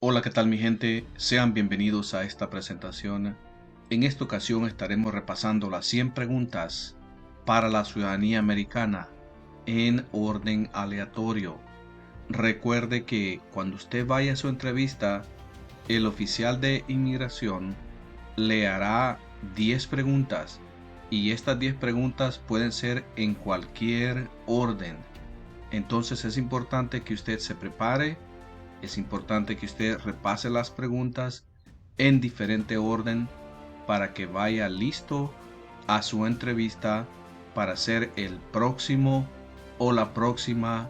Hola, ¿qué tal mi gente? Sean bienvenidos a esta presentación. En esta ocasión estaremos repasando las 100 preguntas para la ciudadanía americana en orden aleatorio. Recuerde que cuando usted vaya a su entrevista, el oficial de inmigración le hará 10 preguntas y estas 10 preguntas pueden ser en cualquier orden. Entonces es importante que usted se prepare. Es importante que usted repase las preguntas en diferente orden para que vaya listo a su entrevista para ser el próximo o la próxima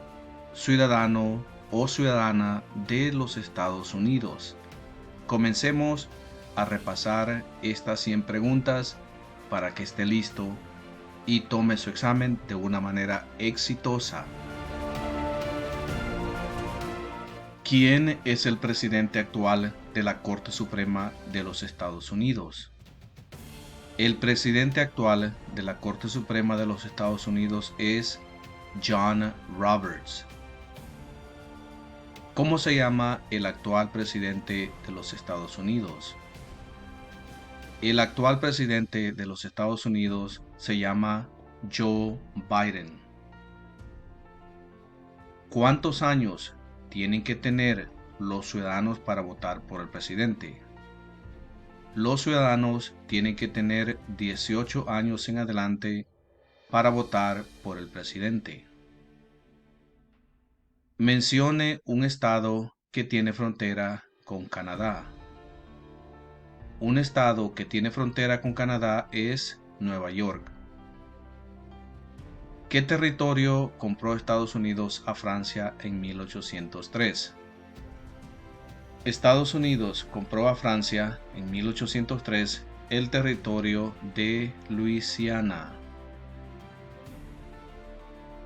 ciudadano o ciudadana de los Estados Unidos. Comencemos a repasar estas 100 preguntas para que esté listo y tome su examen de una manera exitosa. ¿Quién es el presidente actual de la Corte Suprema de los Estados Unidos? El presidente actual de la Corte Suprema de los Estados Unidos es John Roberts. ¿Cómo se llama el actual presidente de los Estados Unidos? El actual presidente de los Estados Unidos se llama Joe Biden. ¿Cuántos años tienen que tener los ciudadanos para votar por el presidente? Los ciudadanos tienen que tener 18 años en adelante para votar por el presidente. Mencione un estado que tiene frontera con Canadá. Un estado que tiene frontera con Canadá es Nueva York. ¿Qué territorio compró Estados Unidos a Francia en 1803? Estados Unidos compró a Francia en 1803 el territorio de Luisiana.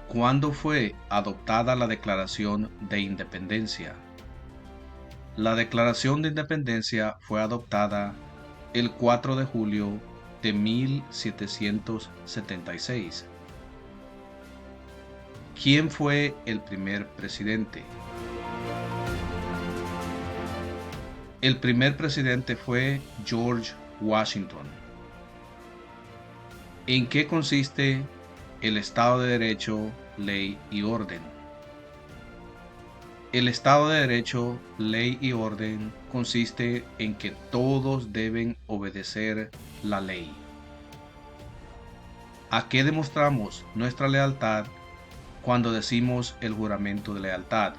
¿Cuándo fue adoptada la Declaración de Independencia? La Declaración de Independencia fue adoptada el 4 de julio de 1776. ¿Quién fue el primer presidente? El primer presidente fue George Washington. ¿En qué consiste el Estado de Derecho, ley y orden? El Estado de Derecho, ley y orden consiste en que todos deben obedecer la ley. ¿A qué demostramos nuestra lealtad cuando decimos el juramento de lealtad,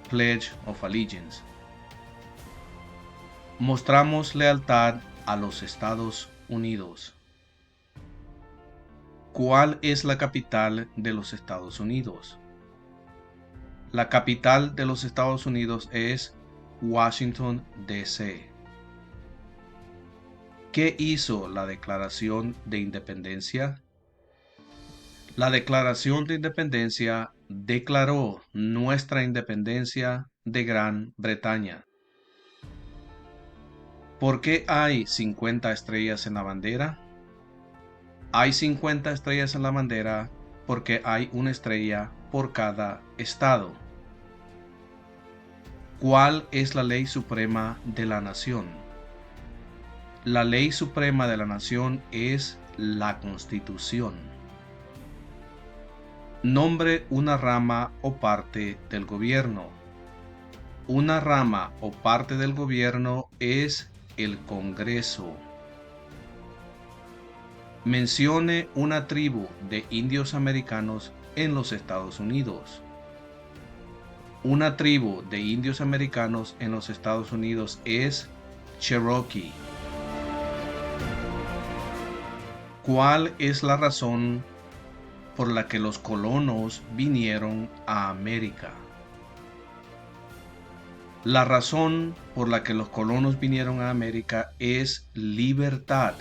Pledge of Allegiance? Mostramos lealtad a los Estados Unidos. ¿Cuál es la capital de los Estados Unidos? La capital de los Estados Unidos es Washington, D.C. ¿Qué hizo la Declaración de Independencia? La Declaración de Independencia declaró nuestra independencia de Gran Bretaña. ¿Por qué hay 50 estrellas en la bandera? Hay 50 estrellas en la bandera porque hay una estrella por cada estado. ¿Cuál es la ley suprema de la nación? La ley suprema de la nación es la Constitución. Nombre una rama o parte del gobierno. Una rama o parte del gobierno es el Congreso. Mencione una tribu de indios americanos en los Estados Unidos. Una tribu de indios americanos en los Estados Unidos es Cherokee. ¿Cuál es la razón por la que los colonos vinieron a América? La razón por la que los colonos vinieron a América es libertad.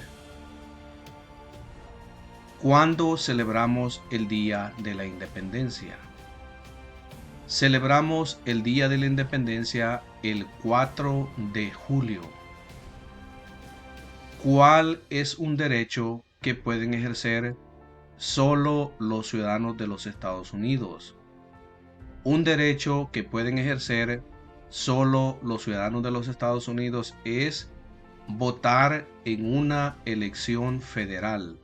¿Cuándo celebramos el Día de la Independencia? Celebramos el Día de la Independencia el 4 de julio. ¿Cuál es un derecho que pueden ejercer solo los ciudadanos de los Estados Unidos? Un derecho que pueden ejercer solo los ciudadanos de los Estados Unidos es votar en una elección federal.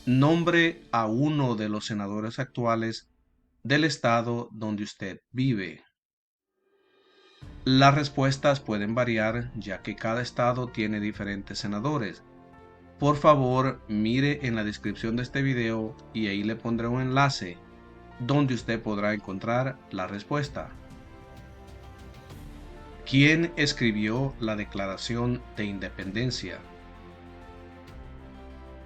Nombre a uno de los senadores actuales del estado donde usted vive. Las respuestas pueden variar ya que cada estado tiene diferentes senadores. Por favor, mire en la descripción de este video y ahí le pondré un enlace donde usted podrá encontrar la respuesta. ¿Quién escribió la Declaración de Independencia?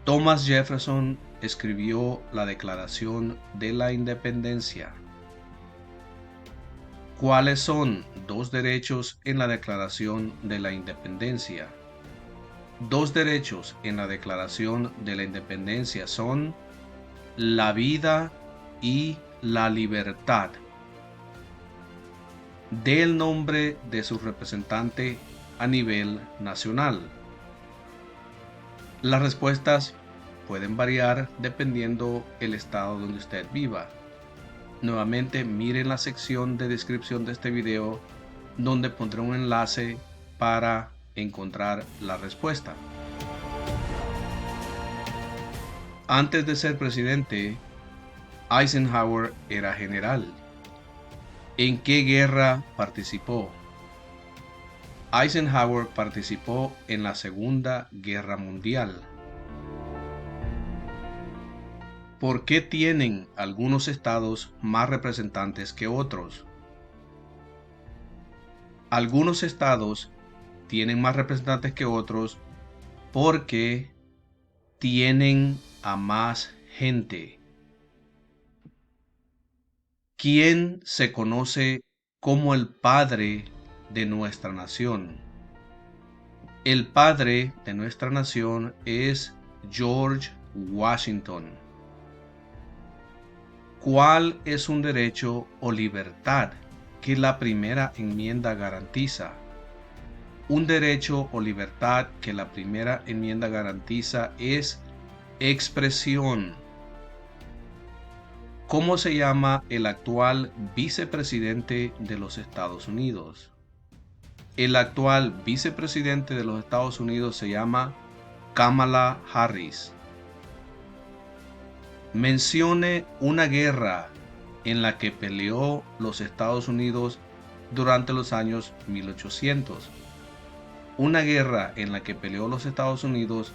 Thomas Jefferson escribió la Declaración de la Independencia. ¿Cuáles son dos derechos en la Declaración de la Independencia? Dos derechos en la Declaración de la Independencia son la vida y la libertad. Dé el nombre de su representante a nivel nacional. Las respuestas pueden variar dependiendo el estado donde usted viva. Nuevamente miren la sección de descripción de este video donde pondré un enlace para encontrar la respuesta. Antes de ser presidente, Eisenhower era general. ¿En qué guerra participó? Eisenhower participó en la Segunda Guerra Mundial. ¿Por qué tienen algunos estados más representantes que otros? Algunos estados tienen más representantes que otros porque tienen a más gente. ¿Quién se conoce como el padre de nuestra nación? El padre de nuestra nación es George Washington. ¿Cuál es un derecho o libertad que la primera enmienda garantiza? Un derecho o libertad que la primera enmienda garantiza es expresión. ¿Cómo se llama el actual vicepresidente de los Estados Unidos? El actual vicepresidente de los Estados Unidos se llama Kamala Harris. Mencione una guerra en la que peleó los Estados Unidos durante los años 1800. Una guerra en la que peleó los Estados Unidos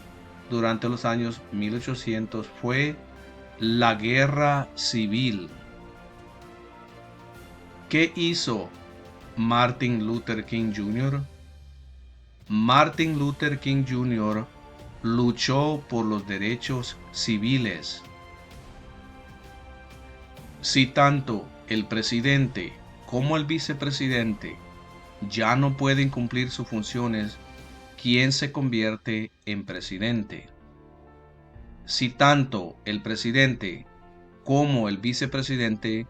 durante los años 1800 fue la Guerra Civil. ¿Qué hizo Martin Luther King Jr.? Martin Luther King Jr. luchó por los derechos civiles. Si tanto el presidente como el vicepresidente ya no pueden cumplir sus funciones, ¿quién se convierte en presidente? Si tanto el presidente como el vicepresidente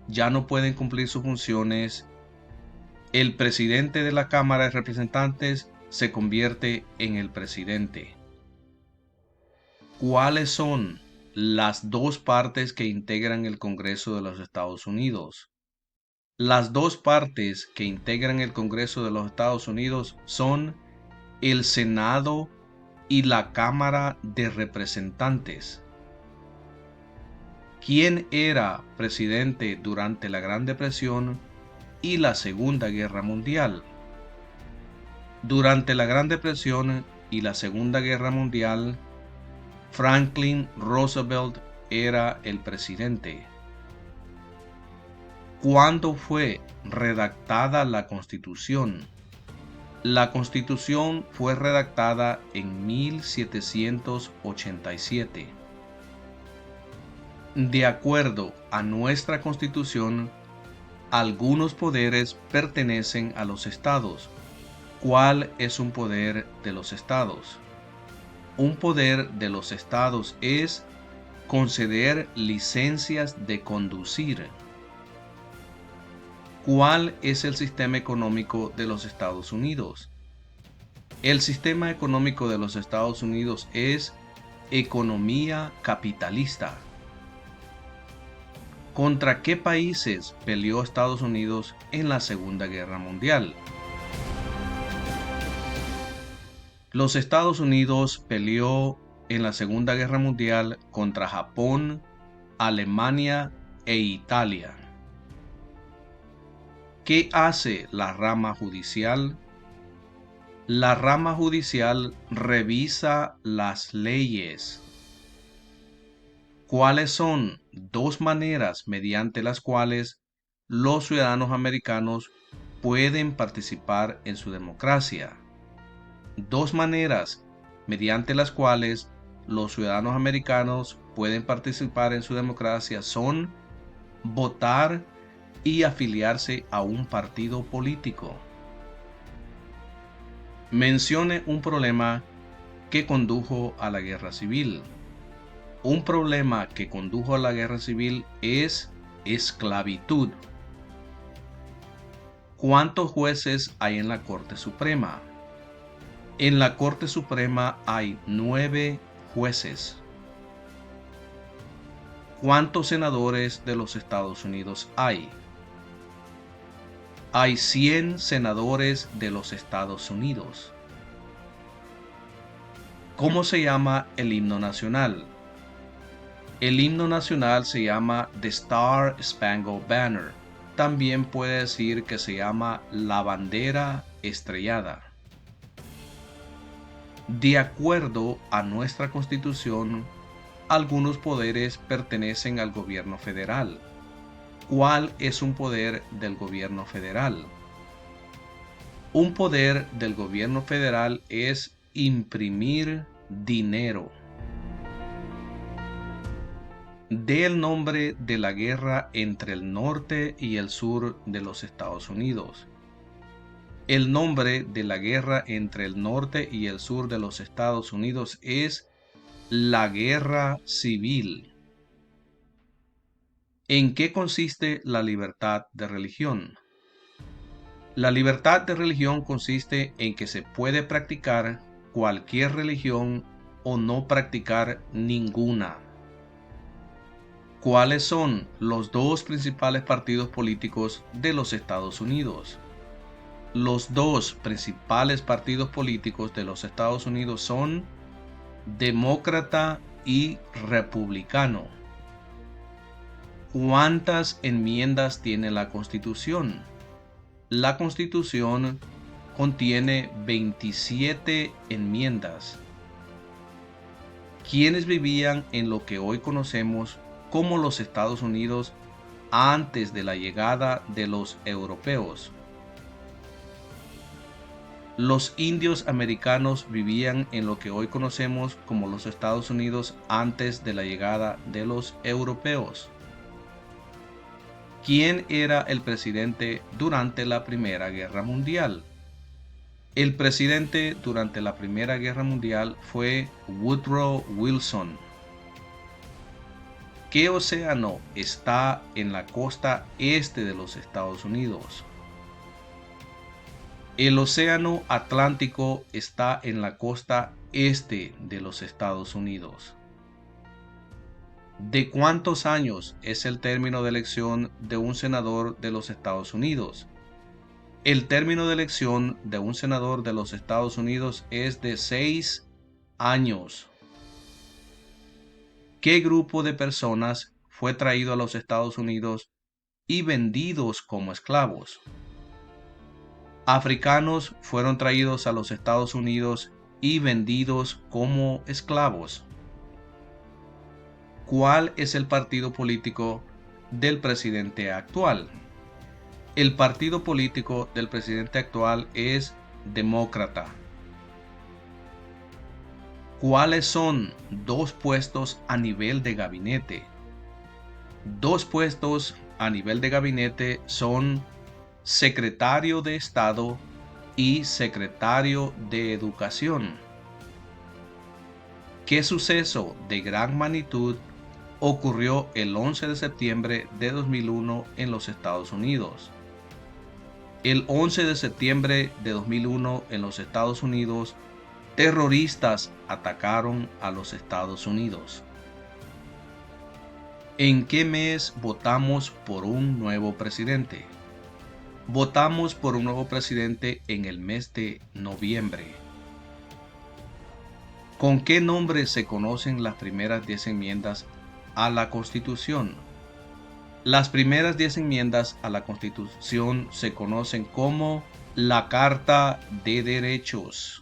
ya no pueden cumplir sus funciones, el presidente de la Cámara de Representantes se convierte en el presidente. ¿Cuáles son las dos partes que integran el Congreso de los Estados Unidos? Las dos partes que integran el Congreso de los Estados Unidos son el Senado y la Cámara de Representantes. ¿Quién era presidente durante la Gran Depresión y la Segunda Guerra Mundial? Durante la Gran Depresión y la Segunda Guerra Mundial, Franklin Roosevelt era el presidente. ¿Cuándo fue redactada la Constitución? La Constitución fue redactada en 1787. De acuerdo a nuestra Constitución, algunos poderes pertenecen a los estados. ¿Cuál es un poder de los estados? Un poder de los estados es conceder licencias de conducir. ¿Cuál es el sistema económico de los Estados Unidos? El sistema económico de los Estados Unidos es economía capitalista. ¿Contra qué países peleó Estados Unidos en la Segunda Guerra Mundial? Los Estados Unidos peleó en la Segunda Guerra Mundial contra Japón, Alemania e Italia. ¿Qué hace la rama judicial? La rama judicial revisa las leyes. ¿Cuáles son dos maneras mediante las cuales los ciudadanos americanos pueden participar en su democracia? Dos maneras mediante las cuales los ciudadanos americanos pueden participar en su democracia son votar y afiliarse a un partido político. Mencione un problema que condujo a la guerra civil. Un problema que condujo a la guerra civil es esclavitud. ¿Cuántos jueces hay en la Corte Suprema? En la Corte Suprema hay 9 jueces. ¿Cuántos senadores de los Estados Unidos hay? Hay 100 senadores de los Estados Unidos. ¿Cómo se llama el himno nacional? El himno nacional se llama The Star Spangled Banner. También puede decir que se llama la bandera estrellada. De acuerdo a nuestra Constitución, algunos poderes pertenecen al gobierno federal. ¿Cuál es un poder del gobierno federal? Un poder del gobierno federal es imprimir dinero. Dé el nombre de la guerra entre el norte y el sur de los Estados Unidos. El nombre de la guerra entre el norte y el sur de los Estados Unidos es la Guerra Civil. ¿En qué consiste la libertad de religión? La libertad de religión consiste en que se puede practicar cualquier religión o no practicar ninguna. ¿Cuáles son los dos principales partidos políticos de los Estados Unidos? Los dos principales partidos políticos de los Estados Unidos son demócrata y republicano. ¿Cuántas enmiendas tiene la Constitución? La Constitución contiene 27 enmiendas. ¿Quiénes vivían en lo que hoy conocemos como los Estados Unidos antes de la llegada de los europeos? Los indios americanos vivían en lo que hoy conocemos como los Estados Unidos antes de la llegada de los europeos. ¿Quién era el presidente durante la Primera Guerra Mundial? El presidente durante la Primera Guerra Mundial fue Woodrow Wilson. ¿Qué océano está en la costa este de los Estados Unidos? El océano Atlántico está en la costa este de los Estados Unidos. ¿De cuántos años es el término de elección de un senador de los Estados Unidos? El término de elección de un senador de los Estados Unidos es de 6 años. ¿Qué grupo de personas fue traído a los Estados Unidos y vendidos como esclavos? Africanos fueron traídos a los Estados Unidos y vendidos como esclavos. ¿Cuál es el partido político del presidente actual? El partido político del presidente actual es demócrata. ¿Cuáles son dos puestos a nivel de gabinete? Dos puestos a nivel de gabinete son secretario de Estado y secretario de Educación. ¿Qué suceso de gran magnitud ocurrió el 11 de septiembre de 2001 en los Estados Unidos? El 11 de septiembre de 2001 en los Estados Unidos, terroristas atacaron a los Estados Unidos. ¿En qué mes votamos por un nuevo presidente? Votamos por un nuevo presidente en el mes de noviembre. ¿Con qué nombre se conocen las primeras 10 enmiendas a la Constitución? Las primeras 10 enmiendas a la Constitución se conocen como la Carta de Derechos.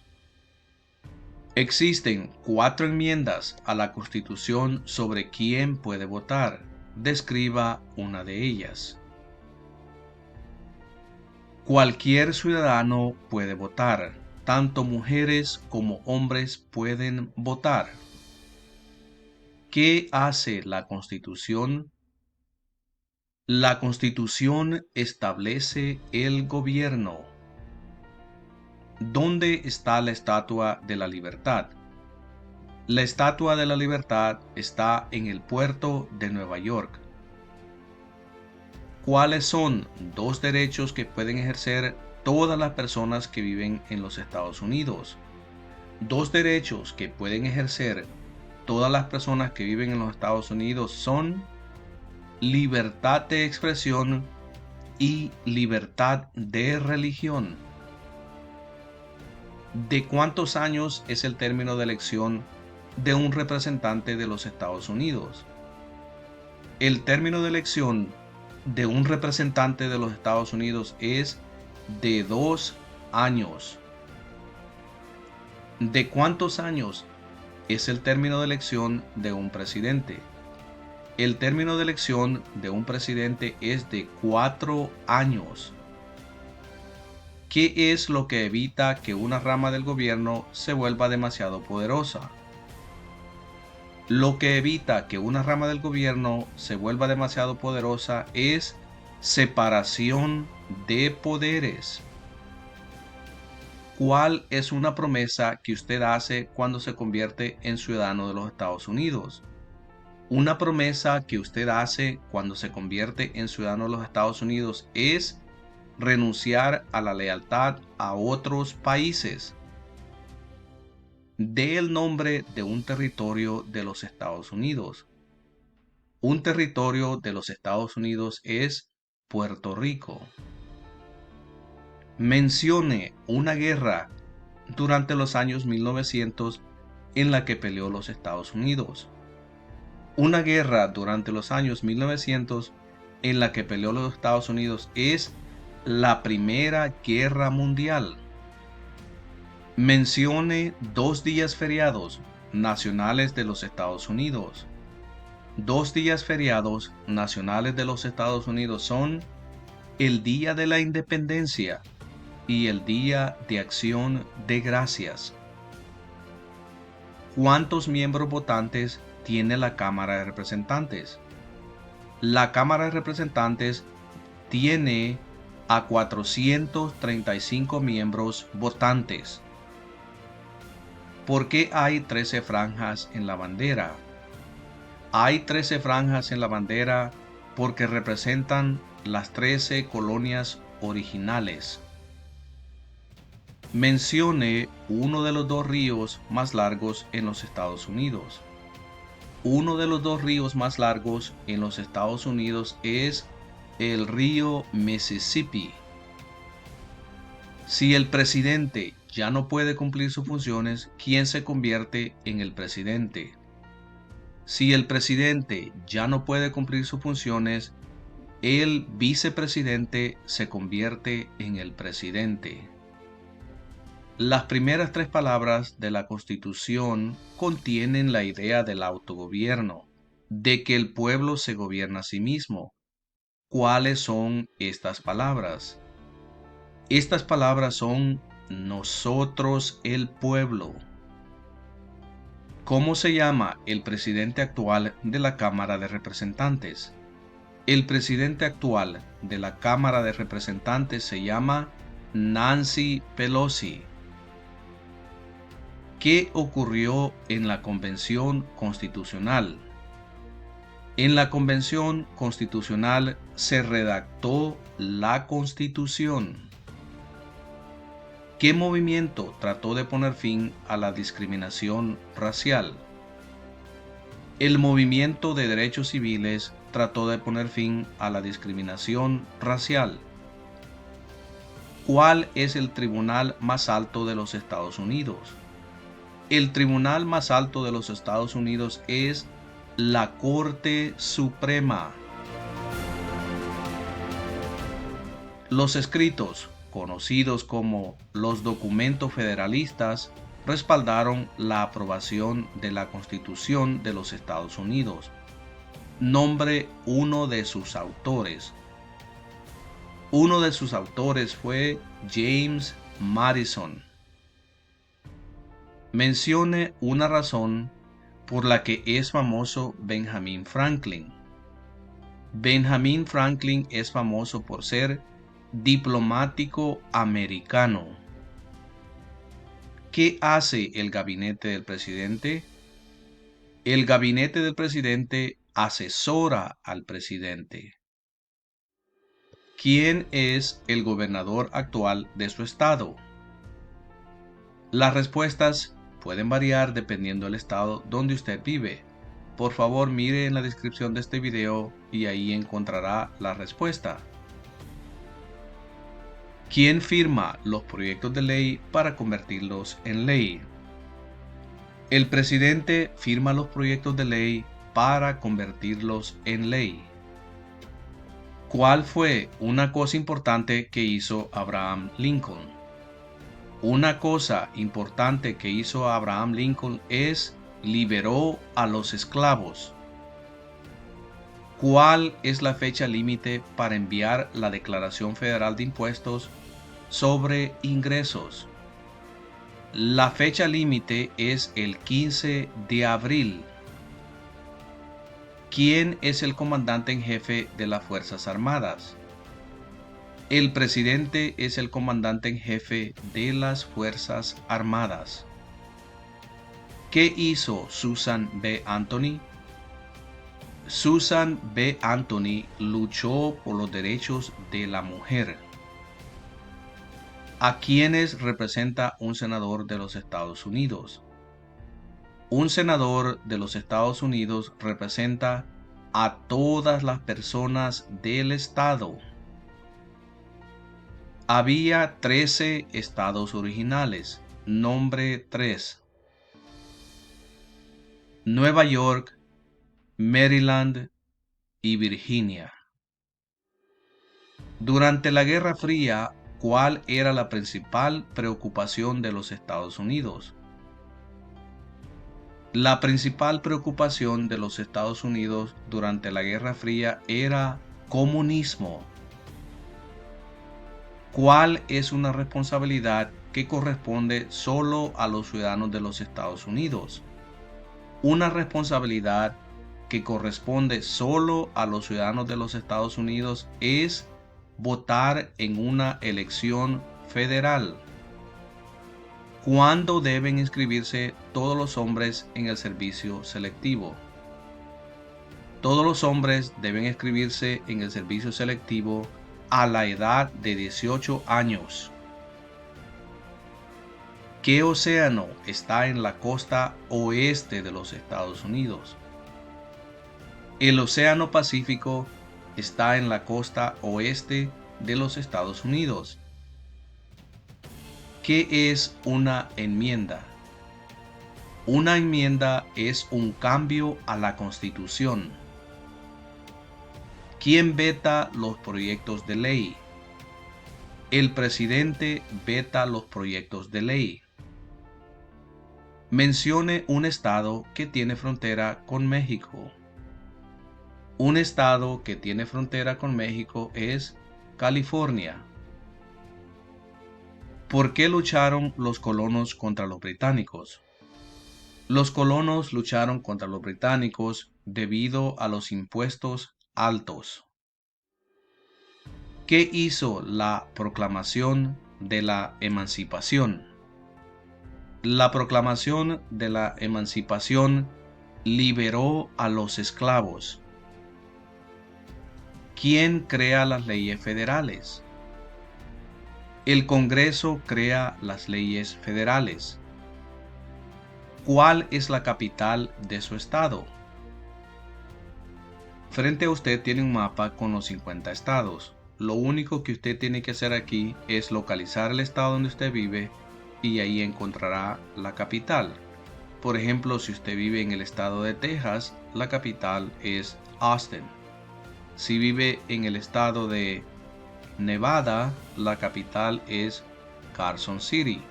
Existen 4 enmiendas a la Constitución sobre quién puede votar. Describa una de ellas. Cualquier ciudadano puede votar. Tanto mujeres como hombres pueden votar. ¿Qué hace la Constitución? La Constitución establece el gobierno. ¿Dónde está la Estatua de la Libertad? La Estatua de la Libertad está en el puerto de Nueva York. ¿Cuáles son 2 derechos que pueden ejercer todas las personas que viven en los Estados Unidos? 2 derechos que pueden ejercer todas las personas que viven en los Estados Unidos son libertad de expresión y libertad de religión. ¿De cuántos años es el término de elección de un representante de los Estados Unidos? El término de elección de un representante de los Estados Unidos es de 2 años. ¿De cuántos años es el término de elección de un presidente? El término de elección de un presidente es de 4 años. ¿Qué es lo que evita que una rama del gobierno se vuelva demasiado poderosa? Lo que evita que una rama del gobierno se vuelva demasiado poderosa es separación de poderes. ¿Cuál es una promesa que usted hace cuando se convierte en ciudadano de los Estados Unidos? Una promesa que usted hace cuando se convierte en ciudadano de los Estados Unidos es renunciar a la lealtad a otros países. Dé el nombre de un territorio de los Estados Unidos. Un territorio de los Estados Unidos es Puerto Rico. Mencione una guerra durante los años 1900 en la que peleó los Estados Unidos. Una guerra durante los años 1900 en la que peleó los Estados Unidos es la Primera Guerra Mundial. Mencione 2 días feriados nacionales de los Estados Unidos. 2 días feriados nacionales de los Estados Unidos son el Día de la Independencia y el Día de Acción de Gracias. ¿Cuántos miembros votantes tiene la Cámara de Representantes? La Cámara de Representantes tiene a 435 miembros votantes. ¿Por qué hay 13 franjas en la bandera? Hay 13 franjas en la bandera porque representan las 13 colonias originales. Mencione uno de los 2 ríos más largos en los Estados Unidos. Uno de los 2 ríos más largos en los Estados Unidos es el río Mississippi. Si el presidente ya no puede cumplir sus funciones, ¿quién se convierte en el presidente? Si el presidente ya no puede cumplir sus funciones, el vicepresidente se convierte en el presidente. Las primeras 3 palabras de la Constitución contienen la idea del autogobierno, de que el pueblo se gobierna a sí mismo. ¿Cuáles son estas palabras? Estas palabras son nosotros el pueblo. ¿Cómo se llama el presidente actual de la Cámara de Representantes? El presidente actual de la Cámara de Representantes se llama Nancy Pelosi. ¿Qué ocurrió en la Convención Constitucional? En la Convención Constitucional se redactó la Constitución. ¿Qué movimiento trató de poner fin a la discriminación racial? El movimiento de derechos civiles trató de poner fin a la discriminación racial. ¿Cuál es el tribunal más alto de los Estados Unidos? El tribunal más alto de los Estados Unidos es la Corte Suprema. Los escritos, conocidos como los documentos federalistas, respaldaron la aprobación de la Constitución de los Estados Unidos. Nombre uno de sus autores. Uno de sus autores fue James Madison. Mencione una razón por la que es famoso Benjamin Franklin. Benjamin Franklin es famoso por ser diplomático americano. ¿Qué hace el gabinete del presidente? El gabinete del presidente asesora al presidente. ¿Quién es el gobernador actual de su estado? Las respuestas pueden variar dependiendo del estado donde usted vive. Por favor, mire en la descripción de este video y ahí encontrará la respuesta. ¿Quién firma los proyectos de ley para convertirlos en ley? El presidente firma los proyectos de ley para convertirlos en ley. ¿Cuál fue una cosa importante que hizo Abraham Lincoln? Una cosa importante que hizo Abraham Lincoln es liberó a los esclavos. ¿Cuál es la fecha límite para enviar la Declaración Federal de Impuestos sobre Ingresos? La fecha límite es el 15 de abril. ¿Quién es el comandante en jefe de las Fuerzas Armadas? El presidente es el comandante en jefe de las Fuerzas Armadas. ¿Qué hizo Susan B. Anthony? Susan B. Anthony luchó por los derechos de la mujer. ¿A quiénes representa un senador de los Estados Unidos? Un senador de los Estados Unidos representa a todas las personas del estado. Había 13 estados originales. Nombre 3. Nueva York, Maryland y Virginia. Durante la Guerra Fría, ¿cuál era la principal preocupación de los Estados Unidos? La principal preocupación de los Estados Unidos durante la Guerra Fría era comunismo. ¿Cuál es una responsabilidad que corresponde solo a los ciudadanos de los Estados Unidos? Una responsabilidad que corresponde solo a los ciudadanos de los Estados Unidos es votar en una elección federal. ¿Cuándo deben inscribirse todos los hombres en el servicio selectivo? Todos los hombres deben inscribirse en el servicio selectivo a la edad de 18 años. ¿Qué océano está en la costa oeste de los Estados Unidos? El Océano Pacífico está en la costa oeste de los Estados Unidos. ¿Qué es una enmienda? Una enmienda es un cambio a la Constitución. ¿Quién veta los proyectos de ley? El presidente veta los proyectos de ley. Mencione un estado que tiene frontera con México. Un estado que tiene frontera con México es California. ¿Por qué lucharon los colonos contra los británicos? Los colonos lucharon contra los británicos debido a los impuestos altos. ¿Qué hizo la Proclamación de la Emancipación? La Proclamación de la Emancipación liberó a los esclavos. ¿Quién crea las leyes federales? El Congreso crea las leyes federales. ¿Cuál es la capital de su estado? Frente a usted tiene un mapa con los 50 estados. Lo único que usted tiene que hacer aquí es localizar el estado donde usted vive y ahí encontrará la capital. Por ejemplo, si usted vive en el estado de Texas, la capital es Austin. Si vive en el estado de Nevada, la capital es Carson City.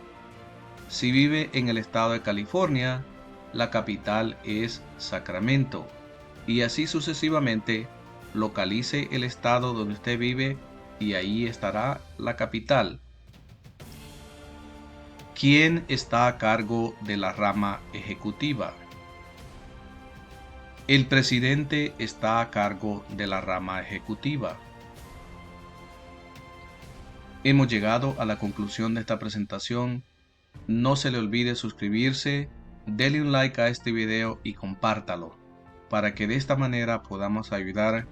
Si vive en el estado de California, la capital es Sacramento. Y así sucesivamente, localice el estado donde usted vive y ahí estará la capital. ¿Quién está a cargo de la rama ejecutiva? El presidente está a cargo de la rama ejecutiva. Hemos llegado a la conclusión de esta presentación. No se le olvide suscribirse, dele un like a este video y compártalo, para que de esta manera podamos ayudar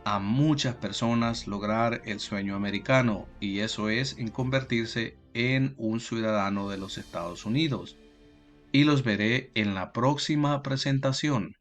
a muchas personas lograr el sueño americano, y eso es en convertirse en un ciudadano de los Estados Unidos. Y los veré en la próxima presentación.